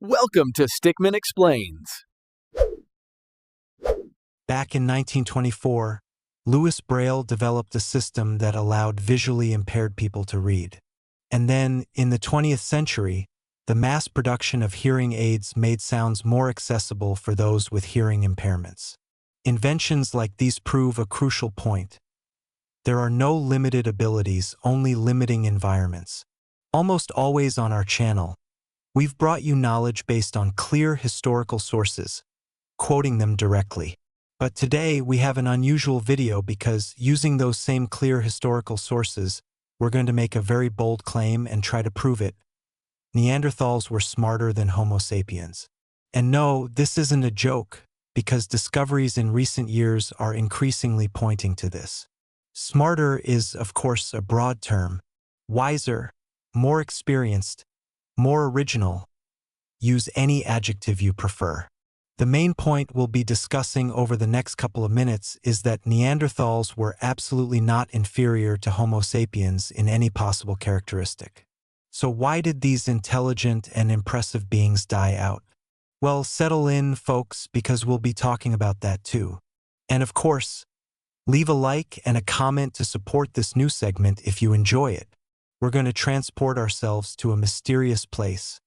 Welcome to StickMan Explains. Back in 1924, Louis Braille developed a system that allowed visually impaired people to read. And then, in the 20th century, the mass production of hearing aids made sounds more accessible for those with hearing impairments. Inventions like these prove a crucial point. There are no limited abilities, only limiting environments. Almost always on our channel, we've brought you knowledge based on clear historical sources, quoting them directly. But today we have an unusual video because, using those same clear historical sources, we're going to make a very bold claim and try to prove it. Neanderthals were smarter than Homo sapiens. And no, this isn't a joke, because discoveries in recent years are increasingly pointing to this. Smarter is, of course, a broad term. Wiser, more experienced, more original. Use any adjective you prefer. The main point we'll be discussing over the next couple of minutes is that Neanderthals were absolutely not inferior to Homo sapiens in any possible characteristic. So why did these intelligent and impressive beings die out? Well, settle in, folks, because we'll be talking about that too. And of course, leave a like and a comment to support this new segment if you enjoy it. We're going to transport ourselves to a mysterious place,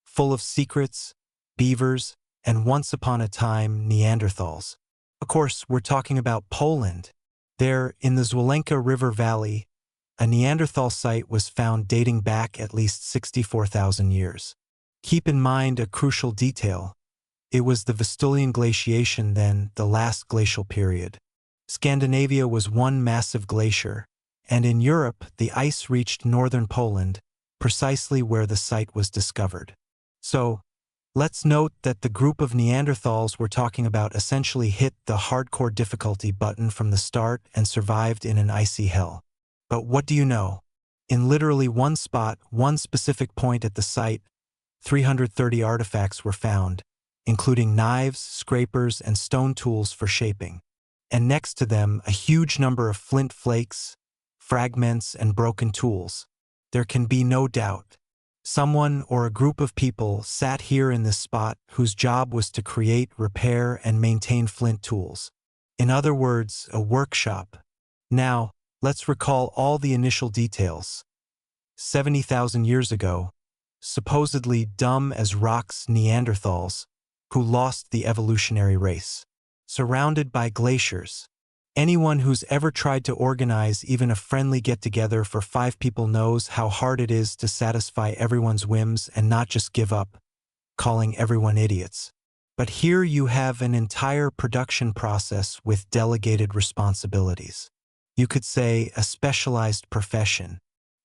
full of secrets, beavers, and once upon a time, Neanderthals. Of course, we're talking about Poland. There, in the Zwolenka River Valley, a Neanderthal site was found dating back at least 64,000 years. Keep in mind a crucial detail. It was the Vistulyan glaciation then, the last glacial period. Scandinavia was one massive glacier, and in Europe, the ice reached northern Poland, precisely where the site was discovered. So, let's note that the group of Neanderthals we're talking about essentially hit the hardcore difficulty button from the start and survived in an icy hell. But what do you know? In literally one spot, one specific point at the site, 330 artifacts were found, including knives, scrapers, and stone tools for shaping. And next to them, a huge number of flint flakes, fragments, and broken tools. There can be no doubt. Someone or a group of people sat here in this spot whose job was to create, repair, and maintain flint tools. In other words, a workshop. Now, let's recall all the initial details. 70,000 years ago, supposedly dumb as rocks Neanderthals, who lost the evolutionary race. Surrounded by glaciers. Anyone who's ever tried to organize even a friendly get-together for 5 people knows how hard it is to satisfy everyone's whims and not just give up, calling everyone idiots. But here you have an entire production process with delegated responsibilities. You could say a specialized profession.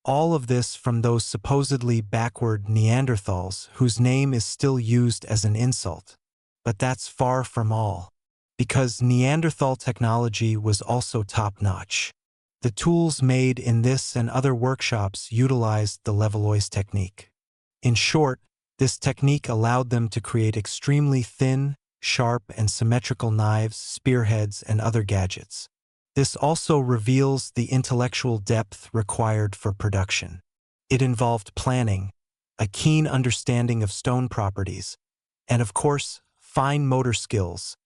All of this from those supposedly backward Neanderthals whose name is still used as an insult. But that's far from all. Because Neanderthal technology was also top-notch. The tools made in this and other workshops utilized the Levallois technique. In short, this technique allowed them to create extremely thin, sharp, and symmetrical knives, spearheads, and other gadgets. This also reveals the intellectual depth required for production. It involved planning, a keen understanding of stone properties, and of course, fine motor skills,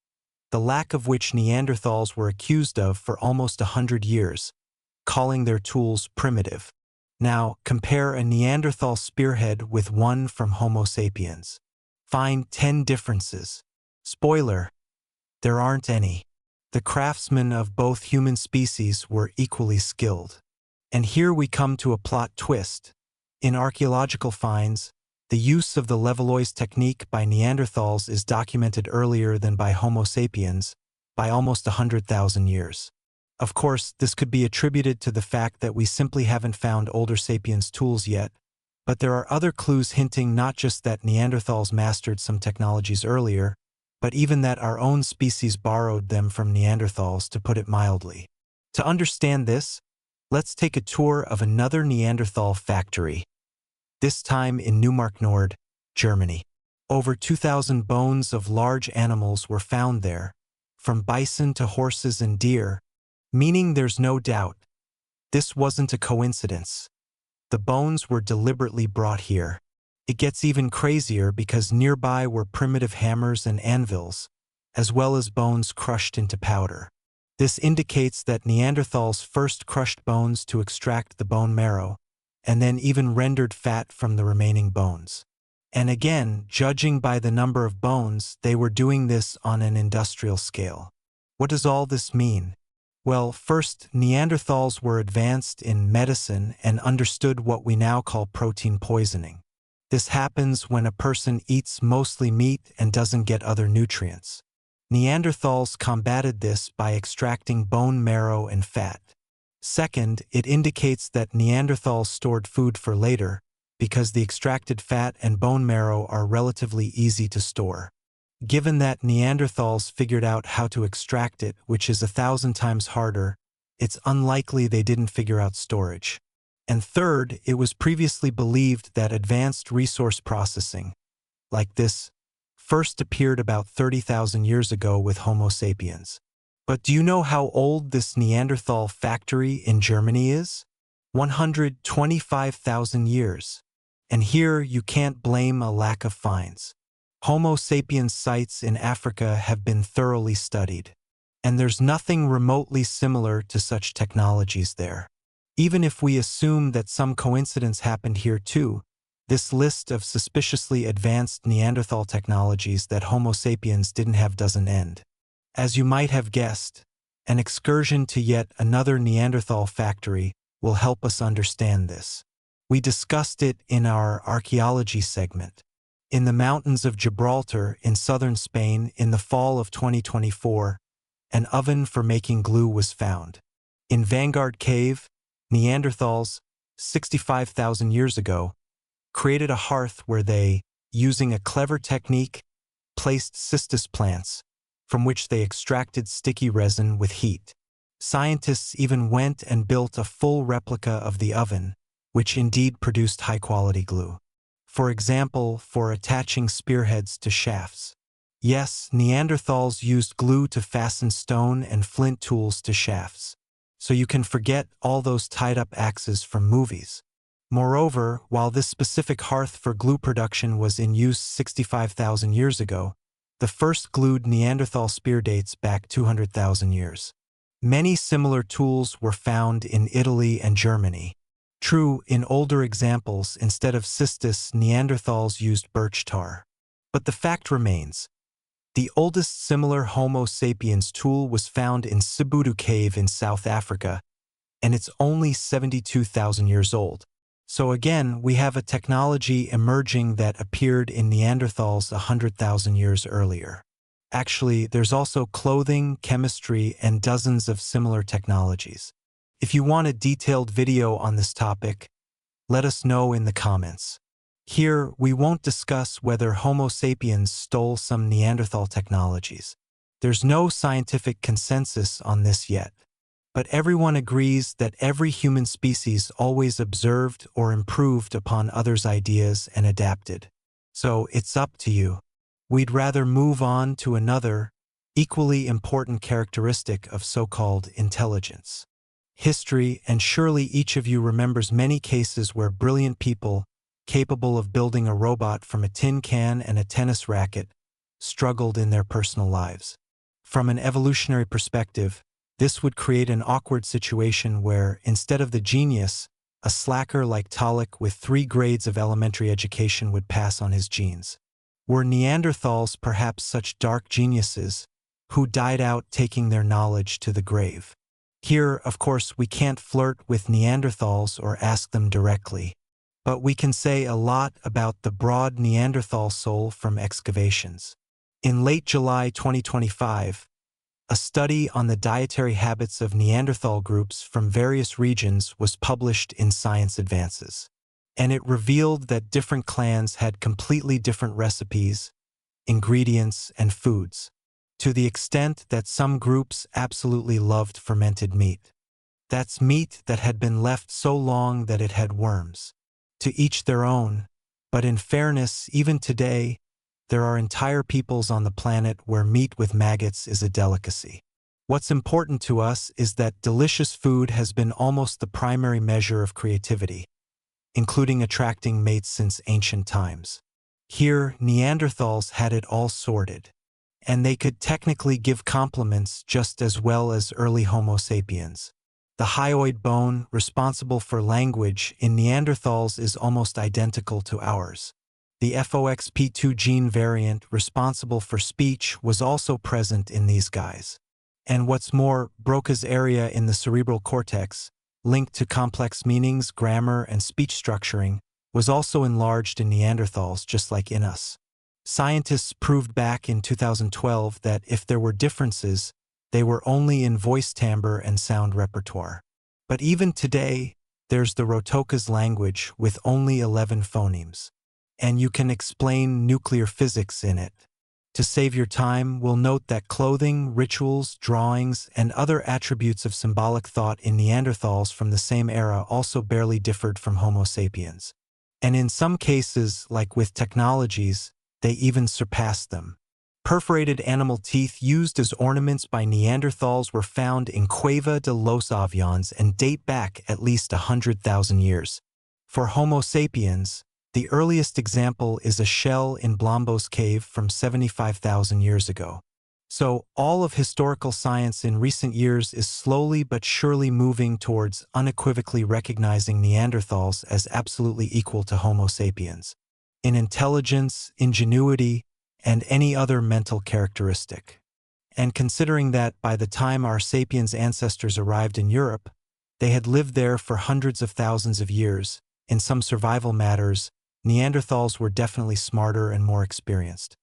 the lack of which Neanderthals were accused of for almost 100 years, calling their tools primitive. Now, compare a Neanderthal spearhead with one from Homo sapiens. Find 10 differences. Spoiler, there aren't any. The craftsmen of both human species were equally skilled. And here we come to a plot twist. In archaeological finds, the use of the Levallois technique by Neanderthals is documented earlier than by Homo sapiens, by almost 100,000 years. Of course, this could be attributed to the fact that we simply haven't found older sapiens tools yet, but there are other clues hinting not just that Neanderthals mastered some technologies earlier, but even that our own species borrowed them from Neanderthals, to put it mildly. To understand this, let's take a tour of another Neanderthal factory. This time in Neumark Nord, Germany. Over 2,000 bones of large animals were found there, from bison to horses and deer, meaning there's no doubt. This wasn't a coincidence. The bones were deliberately brought here. It gets even crazier because nearby were primitive hammers and anvils, as well as bones crushed into powder. This indicates that Neanderthals first crushed bones to extract the bone marrow, and then even rendered fat from the remaining bones. And again, judging by the number of bones, they were doing this on an industrial scale. What does all this mean? Well, first, Neanderthals were advanced in medicine and understood what we now call protein poisoning. This happens when a person eats mostly meat and doesn't get other nutrients. Neanderthals combated this by extracting bone marrow and fat. Second, it indicates that Neanderthals stored food for later, because the extracted fat and bone marrow are relatively easy to store. Given that Neanderthals figured out how to extract it, which is 1,000 times harder, it's unlikely they didn't figure out storage. And third, it was previously believed that advanced resource processing, like this, first appeared about 30,000 years ago with Homo sapiens. But do you know how old this Neanderthal factory in Germany is? 125,000 years. And here you can't blame a lack of finds. Homo sapiens sites in Africa have been thoroughly studied, and there's nothing remotely similar to such technologies there. Even if we assume that some coincidence happened here too, this list of suspiciously advanced Neanderthal technologies that Homo sapiens didn't have doesn't end. As you might have guessed, an excursion to yet another Neanderthal factory will help us understand this. We discussed it in our archaeology segment. In the mountains of Gibraltar in southern Spain in the fall of 2024, an oven for making glue was found. In Vanguard Cave, Neanderthals, 65,000 years ago, created a hearth where they, using a clever technique, placed cistus plants, from which they extracted sticky resin with heat. Scientists even went and built a full replica of the oven, which indeed produced high-quality glue. For example, for attaching spearheads to shafts. Yes, Neanderthals used glue to fasten stone and flint tools to shafts. So you can forget all those tied-up axes from movies. Moreover, while this specific hearth for glue production was in use 65,000 years ago, the first glued Neanderthal spear dates back 200,000 years. Many similar tools were found in Italy and Germany. True, in older examples, instead of cistus, Neanderthals used birch tar. But the fact remains. The oldest similar Homo sapiens tool was found in Sibutu Cave in South Africa, and it's only 72,000 years old. So again, we have a technology emerging that appeared in Neanderthals 100,000 years earlier. Actually, there's also clothing, chemistry, and dozens of similar technologies. If you want a detailed video on this topic, let us know in the comments. Here, we won't discuss whether Homo sapiens stole some Neanderthal technologies. There's no scientific consensus on this yet. But everyone agrees that every human species always observed or improved upon others' ideas and adapted. So it's up to you. We'd rather move on to another, equally important characteristic of so-called intelligence. History, and surely each of you remembers many cases where brilliant people, capable of building a robot from a tin can and a tennis racket, struggled in their personal lives. From an evolutionary perspective, this would create an awkward situation where, instead of the genius, a slacker like Talik with 3 grades of elementary education would pass on his genes. Were Neanderthals perhaps such dark geniuses, who died out taking their knowledge to the grave? Here, of course, we can't flirt with Neanderthals or ask them directly, but we can say a lot about the broad Neanderthal soul from excavations. In late July 2025, a study on the dietary habits of Neanderthal groups from various regions was published in Science Advances, and it revealed that different clans had completely different recipes, ingredients, and foods, to the extent that some groups absolutely loved fermented meat. That's meat that had been left so long that it had worms. To each their own, but in fairness, even today, there are entire peoples on the planet where meat with maggots is a delicacy. What's important to us is that delicious food has been almost the primary measure of creativity. including attracting mates since ancient times. Here, Neanderthals had it all sorted, and they could technically give compliments just as well as early Homo sapiens. The hyoid bone, responsible for language, in Neanderthals is almost identical to ours. The FOXP2 gene variant, responsible for speech, was also present in these guys. And what's more, Broca's area in the cerebral cortex, linked to complex meanings, grammar, and speech structuring, was also enlarged in Neanderthals just like in us. Scientists proved back in 2012 that if there were differences, they were only in voice timbre and sound repertoire. But even today, there's the Rotoka's language with only 11 phonemes. And you can explain nuclear physics in it. To save your time, we'll note that clothing, rituals, drawings, and other attributes of symbolic thought in Neanderthals from the same era also barely differed from Homo sapiens. And in some cases, like with technologies, they even surpassed them. Perforated animal teeth used as ornaments by Neanderthals were found in Cueva de los Avians and date back at least 100,000 years. For Homo sapiens, the earliest example is a shell in Blombos Cave from 75,000 years ago. So, all of historical science in recent years is slowly but surely moving towards unequivocally recognizing Neanderthals as absolutely equal to Homo sapiens in intelligence, ingenuity, and any other mental characteristic. And considering that by the time our sapiens ancestors arrived in Europe, they had lived there for hundreds of thousands of years, in some survival matters, Neanderthals were definitely smarter and more experienced.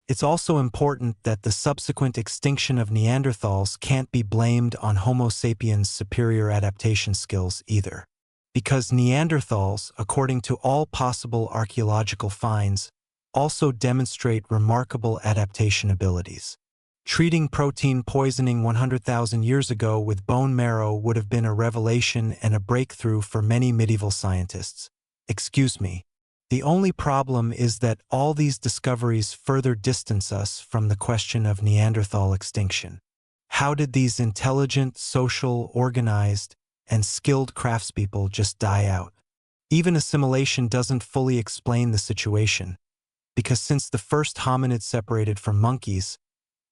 It's also important that the subsequent extinction of Neanderthals can't be blamed on Homo sapiens' superior adaptation skills either. Because Neanderthals, according to all possible archaeological finds, also demonstrate remarkable adaptation abilities. Treating protein poisoning 100,000 years ago with bone marrow would have been a revelation and a breakthrough for many medieval scientists. Excuse me. The only problem is that all these discoveries further distance us from the question of Neanderthal extinction. How did these intelligent, social, organized, and skilled craftspeople just die out? Even assimilation doesn't fully explain the situation, because since the first hominids separated from monkeys,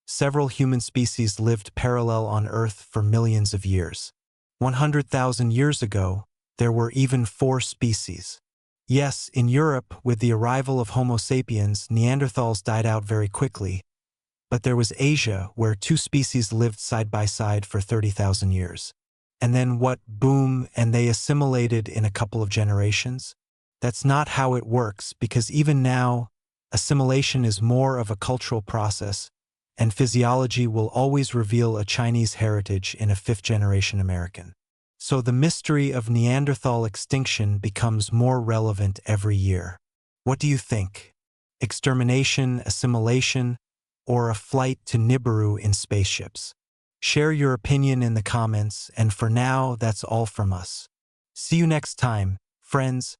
several human species lived parallel on Earth for millions of years. 100,000 years ago, there were even 4 species. Yes, in Europe, with the arrival of Homo sapiens, Neanderthals died out very quickly, but there was Asia, where 2 species lived side by side for 30,000 years. And then what? Boom, and they assimilated in a couple of generations? That's not how it works, because even now, assimilation is more of a cultural process, and physiology will always reveal a Chinese heritage in a 5th-generation American. So the mystery of Neanderthal extinction becomes more relevant every year. What do you think? Extermination, assimilation, or a flight to Nibiru in spaceships? Share your opinion in the comments, and for now, that's all from us. See you next time, friends.